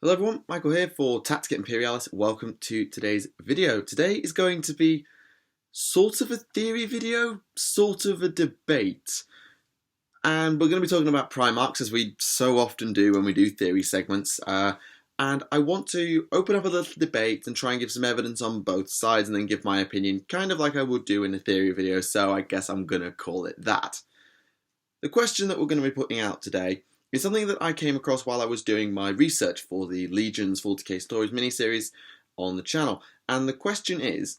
Hello everyone, Michael here for Tactica Imperialis. Welcome to today's video. Today is going to be sort of a theory video, sort of a debate. And we're going to be talking about Primarchs as we so often do when we do theory segments. And I want to open up a little debate and try and give some evidence on both sides and then give my opinion, kind of like I would do in a theory video, so I guess I'm going to call it that. The question that we're going to be putting out today is something that I came across while I was doing my research for the Legion's 40k Stories miniseries on the channel. And the question is,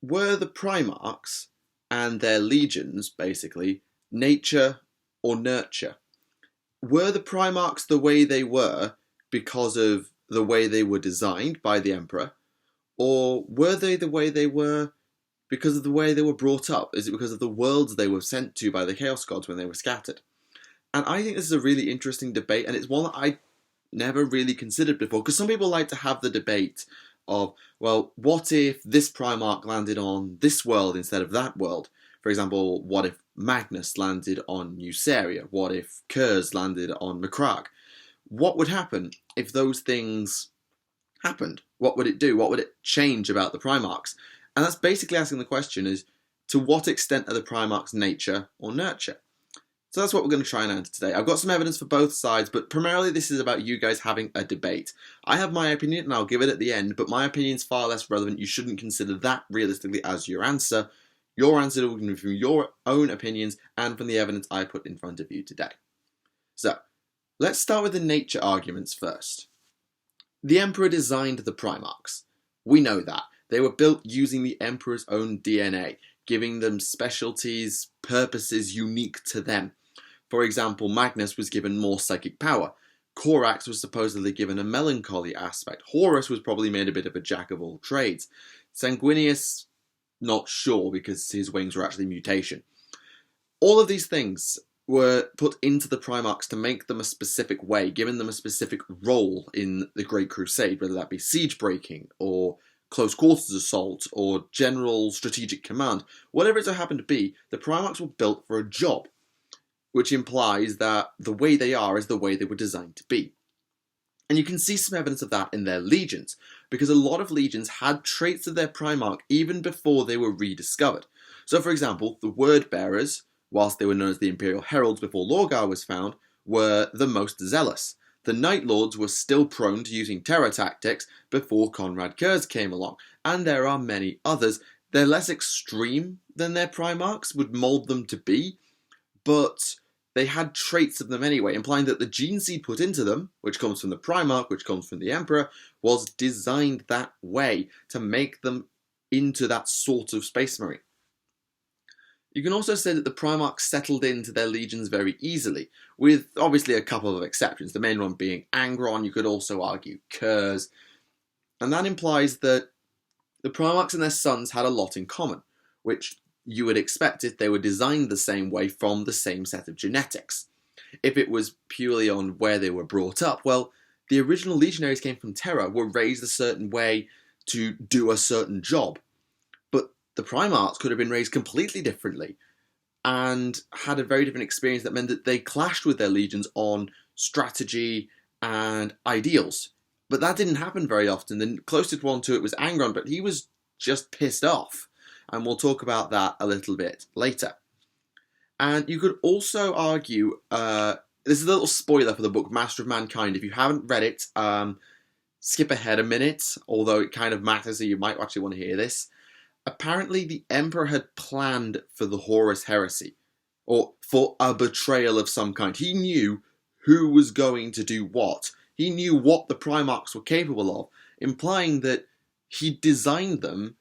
were the Primarchs and their legions, basically, nature or nurture? Were the Primarchs the way they were because of the way they were designed by the Emperor? Or were they the way they were because of the way they were brought up? Is it because of the worlds they were sent to by the Chaos Gods when they were scattered? And I think this is a really interesting debate, and it's one that I never really considered before, because some people like to have the debate of, well, what if this Primarch landed on this world instead of that world? For example, what if Magnus landed on Nuceria? What if Kurz landed on Macragge? What would happen if those things happened? What would it do? What would it change about the Primarchs? And that's basically asking the question is, to what extent are the Primarchs nature or nurture? So that's what we're going to try and answer today. I've got some evidence for both sides, but primarily this is about you guys having a debate. I have my opinion, and I'll give it at the end, but my opinion is far less relevant. You shouldn't consider that realistically as your answer. Your answer will be from your own opinions and from the evidence I put in front of you today. So, let's start with the nature arguments first. The Emperor designed the Primarchs. We know that. They were built using the Emperor's own DNA, giving them specialties, purposes unique to them. For example, Magnus was given more psychic power. Corax was supposedly given a melancholy aspect. Horus was probably made a bit of a jack of all trades. Sanguinius, not sure, because his wings were actually mutation. All of these things were put into the Primarchs to make them a specific way, giving them a specific role in the Great Crusade, whether that be siege breaking, or close quarters assault, or general strategic command. Whatever it happened to be, the Primarchs were built for a job, which implies that the way they are is the way they were designed to be. And you can see some evidence of that in their legions, because a lot of legions had traits of their Primarch even before they were rediscovered. So for example, the Word Bearers, whilst they were known as the Imperial Heralds before Lorgar was found, were the most zealous. The Night Lords were still prone to using terror tactics before Conrad Kurz came along, and there are many others. They're less extreme than their Primarchs would mould them to be, but they had traits of them anyway, implying that the gene seed put into them, which comes from the Primarch, which comes from the Emperor, was designed that way to make them into that sort of Space Marine. You can also say that the Primarchs settled into their legions very easily, with obviously a couple of exceptions, the main one being Angron. You could also argue Kurz, and that implies that the Primarchs and their sons had a lot in common, which you would expect if they were designed the same way from the same set of genetics. If it was purely on where they were brought up, well, the original legionaries came from Terra, were raised a certain way to do a certain job. But the Primarchs could have been raised completely differently and had a very different experience that meant that they clashed with their legions on strategy and ideals. But that didn't happen very often. The closest one to it was Angron, but he was just pissed off. And we'll talk about that a little bit later. And you could also argue, this is a little spoiler for the book Master of Mankind. If you haven't read it, skip ahead a minute, although it kind of matters, so you might actually want to hear this. Apparently the Emperor had planned for the Horus Heresy, or for a betrayal of some kind. He knew who was going to do what. He knew what the Primarchs were capable of, implying that he designed them,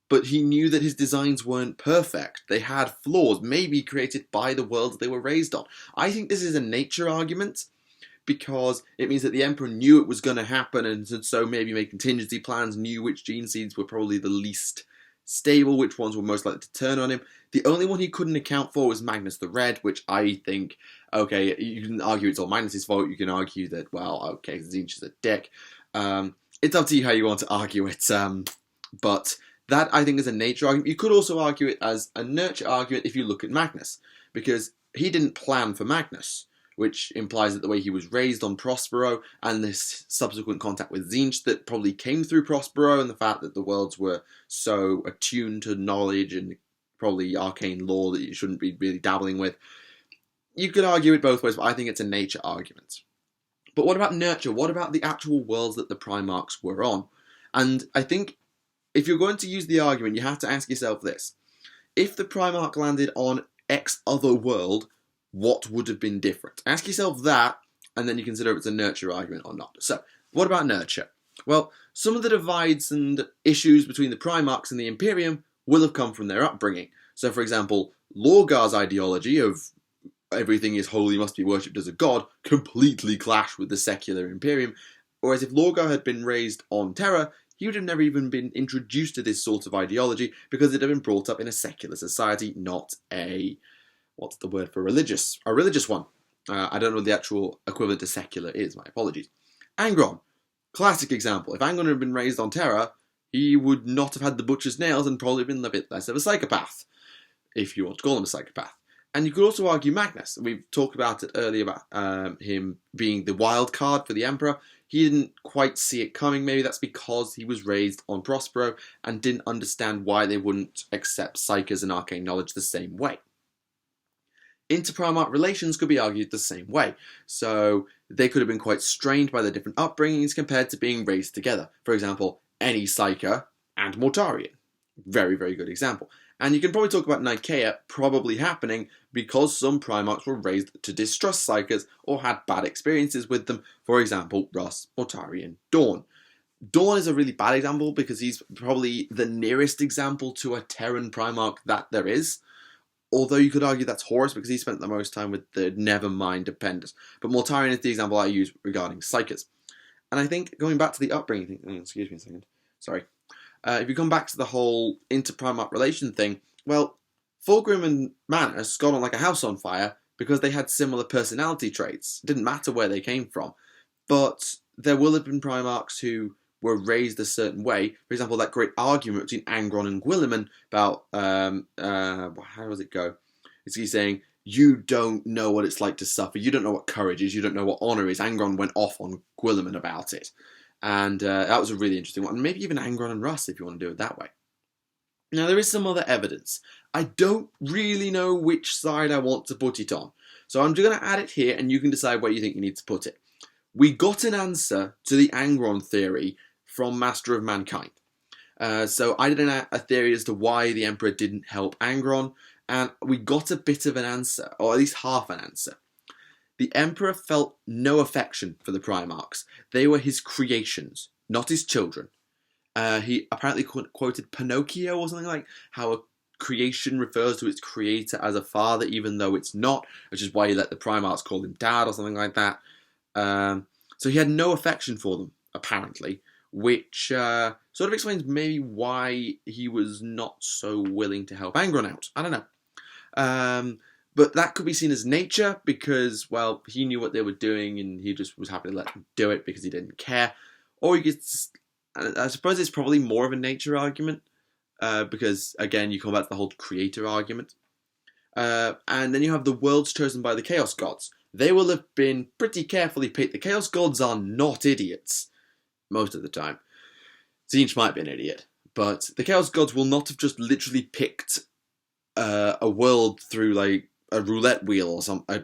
but he knew that his designs weren't perfect. They had flaws, maybe created by the worlds they were raised on. I think this is a nature argument, because it means that the Emperor knew it was going to happen, and so maybe made contingency plans, knew which gene seeds were probably the least stable, which ones were most likely to turn on him. The only one he couldn't account for was Magnus the Red, which I think, okay, you can argue it's all Magnus's fault. You can argue that, well, okay, Tzeentch is a dick. It's up to you how you want to argue it, but that, I think, is a nature argument. You could also argue it as a nurture argument if you look at Magnus, because he didn't plan for Magnus. which implies that the way he was raised on Prospero and this subsequent contact with Tzeentch that probably came through Prospero, and the fact that the worlds were so attuned to knowledge and probably arcane lore that you shouldn't be really dabbling with. You could argue it both ways, but I think it's a nature argument. But what about nurture? What about the actual worlds that the Primarchs were on? And I think if you're going to use the argument, you have to ask yourself this. If the Primarch landed on X other world, what would have been different? Ask yourself that, and then you consider if it's a nurture argument or not. So, what about nurture? Well, some of the divides and issues between the Primarchs and the Imperium will have come from their upbringing. So, for example, Lorgar's ideology of everything is holy, must be worshipped as a god, completely clashed with the secular Imperium, whereas if Lorgar had been raised on Terra, he would have never even been introduced to this sort of ideology because it had been brought up in a secular society, not a... what's the word for religious? A religious one. I don't know what the actual equivalent to secular is, my apologies. Angron. Classic example. If Angron had been raised on Terra, he would not have had the butcher's nails and probably been a bit less of a psychopath, if you want to call him a psychopath. And you could also argue Magnus. We've talked about it earlier about him being the wild card for the Emperor. He didn't quite see it coming. Maybe that's because he was raised on Prospero and didn't understand why they wouldn't accept psychers and arcane knowledge the same way. Inter-Primarch relations could be argued the same way. So they could have been quite strained by their different upbringings compared to being raised together. For example, any Psyker and Mortarion. Very, very good example. And you can probably talk about Nicaea probably happening because some Primarchs were raised to distrust Psykers or had bad experiences with them. For example, Russ, Mortarion, Dawn. Dawn is a really bad example because he's probably the nearest example to a Terran Primarch that there is. Although you could argue that's Horus because he spent the most time with the Nevermind dependent. But Mortarion is the example I use regarding Psykers. And I think going back to the upbringing, excuse me a second, sorry. If you come back to the whole inter-Primarch relation thing, well, Fulgrim and Manus got on like a house on fire because they had similar personality traits. It didn't matter where they came from. But there will have been Primarchs who were raised a certain way. For example, that great argument between Angron and Guilliman about, how does it go? He's saying, you don't know what it's like to suffer. You don't know what courage is. You don't know what honour is. Angron went off on Guilliman about it. And that was a really interesting one. Maybe even Angron and Russ, if you want to do it that way. Now, there is some other evidence. I don't really know which side I want to put it on. So I'm just going to add it here, and you can decide where you think you need to put it. We got an answer to the Angron theory from Master of Mankind. So I did a theory as to why the Emperor didn't help Angron, and we got a bit of an answer, or at least half an answer. The Emperor felt no affection for the Primarchs. They were his creations, not his children. He apparently quoted Pinocchio or something like how a creation refers to its creator as a father, even though it's not, which is why he let the Primarchs call him dad or something like that. So he had no affection for them, apparently, which sort of explains maybe why he was not so willing to help Angron out. I don't know. But that could be seen as nature because, well, he knew what they were doing and he just was happy to let them do it because he didn't care. Or you could, I suppose it's probably more of a nature argument because, again, you come back to the whole creator argument. And then you have the worlds chosen by the Chaos Gods. They will have been pretty carefully picked. The Chaos Gods are not idiots most of the time. Tzeentch might be an idiot, but the Chaos Gods will not have just literally picked a world through like a roulette wheel or a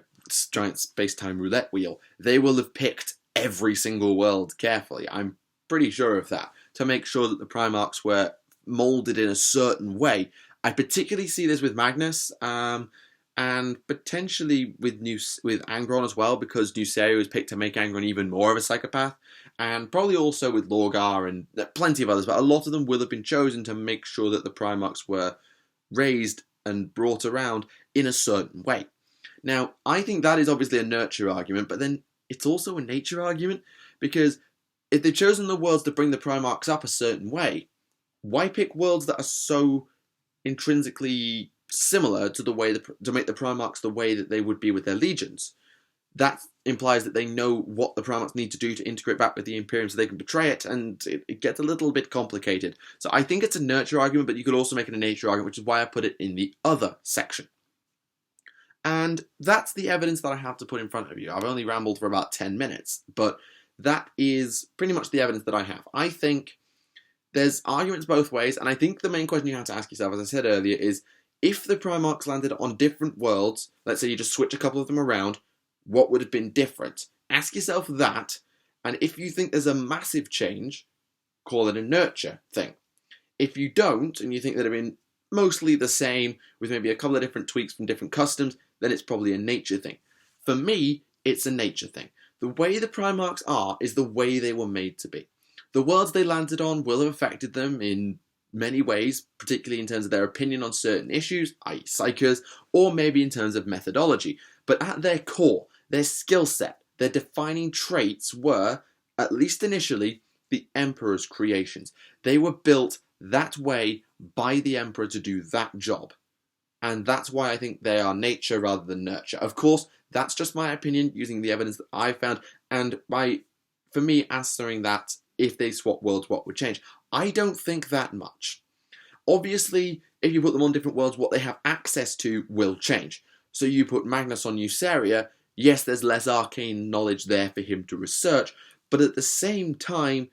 giant space-time roulette wheel. They will have picked every single world carefully. I'm pretty sure of that, to make sure that the Primarchs were moulded in a certain way. I particularly see this with Magnus, and potentially with Angron as well, because Nuceria was picked to make Angron even more of a psychopath, and probably also with Lorgar and plenty of others, but a lot of them will have been chosen to make sure that the Primarchs were raised and brought around in a certain way. Now, I think that is obviously a nurture argument, but then it's also a nature argument, because if they've chosen the worlds to bring the Primarchs up a certain way, why pick worlds that are so intrinsically similar to the way to make the Primarchs the way that they would be with their legions? That implies that they know what the Primarchs need to do to integrate back with the Imperium so they can betray it, and it gets a little bit complicated. So I think it's a nurture argument, but you could also make it a nature argument, which is why I put it in the other section. And that's the evidence that I have to put in front of you. I've only rambled for about 10 minutes, but that is pretty much the evidence that I have. I think there's arguments both ways, and I think the main question you have to ask yourself, as I said earlier, is if the Primarchs landed on different worlds, let's say you just switch a couple of them around, what would have been different? Ask yourself that, and if you think there's a massive change, call it a nurture thing. If you don't, and you think that it'd been mostly the same, with maybe a couple of different tweaks from different customs, then it's probably a nature thing. For me, it's a nature thing. The way the Primarchs are is the way they were made to be. The worlds they landed on will have affected them in many ways, particularly in terms of their opinion on certain issues, i.e. psychers, or maybe in terms of methodology. But at their core, their skill set, their defining traits were, at least initially, the Emperor's creations. They were built that way by the Emperor to do that job. And that's why I think they are nature rather than nurture. Of course, that's just my opinion using the evidence that I found, and for me, answering that, if they swap worlds, what would change? I don't think that much. Obviously, if you put them on different worlds, what they have access to will change. So you put Magnus on Euceria, yes, there's less arcane knowledge there for him to research, but at the same time,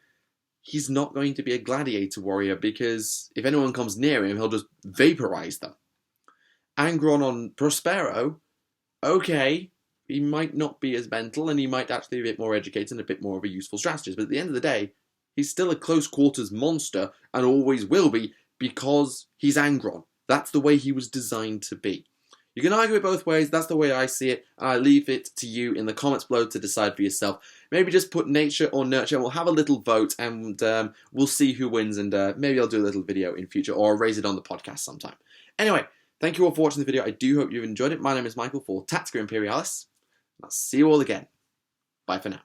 he's not going to be a gladiator warrior, because if anyone comes near him, he'll just vaporize them. Angron on Prospero, okay, he might not be as mental, and he might actually be a bit more educated and a bit more of a useful strategist, but at the end of the day, he's still a close quarters monster, and always will be, because he's Angron. That's the way he was designed to be. You can argue it both ways, that's the way I see it, and I leave it to you in the comments below to decide for yourself. Maybe just put nature or nurture, and we'll have a little vote, and we'll see who wins, and maybe I'll do a little video in future, or I'll raise it on the podcast sometime. Anyway, thank you all for watching the video. I do hope you've enjoyed it. My name is Michael for Tactica Imperialis. I'll see you all again. Bye for now.